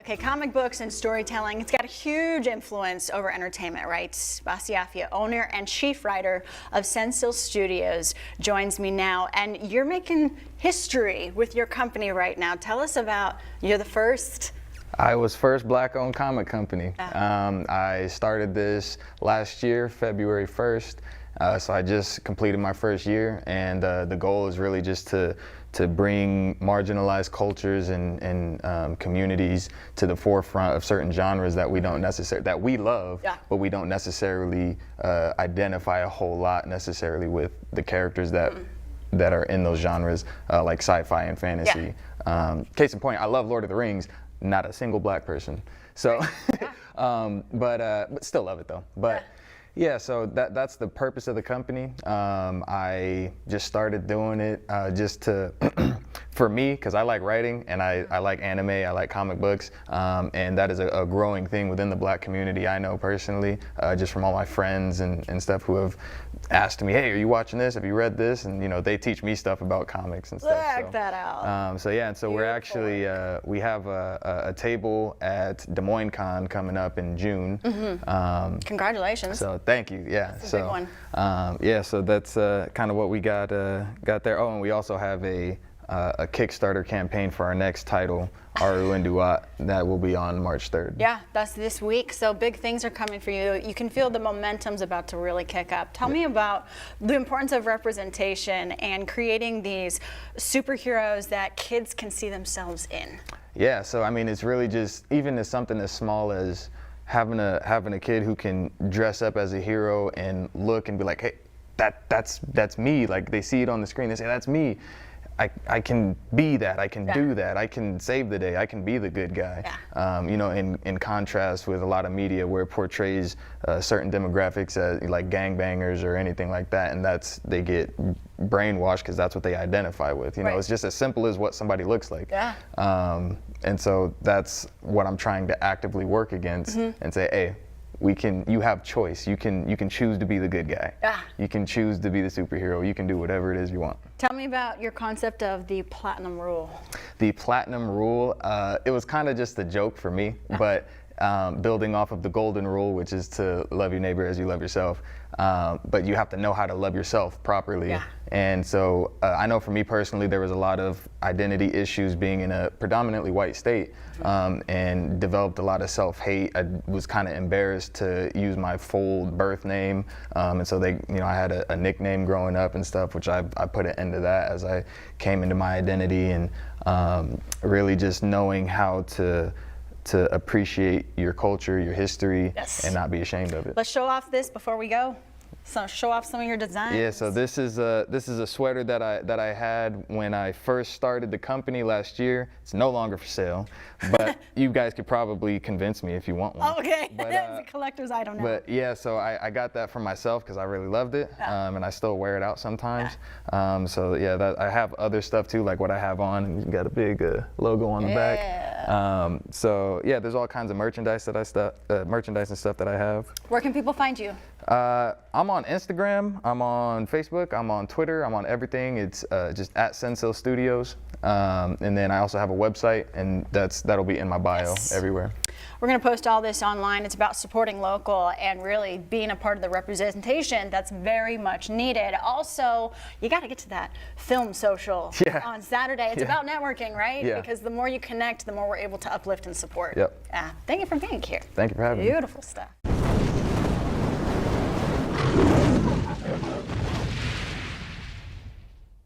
Okay, comic books and storytelling, it's got a huge influence over entertainment, right? Basi Afia, owner and chief writer of Sensill Studios, joins me now, and you're making history with your company right now. Tell us about, you're the first. I was first black-owned comic company. I started this last year, February 1st. So I just completed my first year, and the goal is really just to bring marginalized cultures and communities to the forefront of certain genres that we don't necessarily, that we love, but we don't necessarily identify a whole lot necessarily with the characters that are in those genres, like sci-fi and fantasy. Case in point, I love Lord of the Rings. Not a single black person. So, but still love it though. But yeah, so that's the purpose of the company. I just started doing it just to, for me, because I like writing and I like anime, I like comic books, and that is a growing thing within the black community. I know personally, just from all my friends and stuff who have asked me, hey, are you watching this? Have you read this? And you know, they teach me stuff about comics and stuff. Check that out. So yeah, and so we're actually, we have a table at Des Moines Con coming up in June. Congratulations. So thank you. Yeah. That's a big one. Yeah. So that's kind of what we got there. Oh, and we also have a Kickstarter campaign for our next title, Aru and Duat, that will be on March 3rd. Yeah, that's this week. So big things are coming for you. You can feel the momentum's about to really kick up. Tell me about the importance of representation and creating these superheroes that kids can see themselves in. Yeah. So I mean, it's really just even as something as small as having a kid who can dress up as a hero and look and be like, hey, that's me. Like they see it on the screen, they say, that's me. I can be that, I can do that, I can save the day, I can be the good guy. You know, in contrast with a lot of media where it portrays certain demographics as like gangbangers or anything like that, and they get brainwashed because that's what they identify with. You know, it's just as simple as what somebody looks like. And so that's what I'm trying to actively work against and say, hey, you have choice. You can choose to be the good guy. You can choose to be the superhero. You can do whatever it is you want. Tell me about your concept of the platinum rule. The platinum rule, it was kind of just a joke for me, but building off of the golden rule, which is to love your neighbor as you love yourself. But you have to know how to love yourself properly. And so I know for me personally, there was a lot of identity issues being in a predominantly white state, and developed a lot of self-hate. I was kind of embarrassed to use my full birth name. And so I had a nickname growing up and stuff, which I put an end to that as I came into my identity, and really just knowing how to appreciate your culture, your history, and not be ashamed of it. Let's show off this before we go. So show off some of your designs. Yeah, so this is a sweater that I had when I first started the company last year. It's no longer for sale, but you guys could probably convince me if you want one. Okay, it's a collector's item now. But yeah, so I got that for myself because I really loved it, and I still wear it out sometimes. So yeah, I have other stuff too, like what I have on. You got a big logo on the back. So yeah, there's all kinds of merchandise and stuff that I have. Where can people find you? I'm on Instagram, I'm on Facebook, I'm on Twitter, I'm on everything. It's just at Sensill Studios. And then I also have a website, and that'll be in my bio everywhere. We're going to post all this online. It's about supporting local and really being a part of the representation that's very much needed. Also, you got to get to that film social on Saturday. It's about networking, right? Because the more you connect, the more we're able to uplift and support. Thank you for being here. Thank you for having me. Beautiful stuff.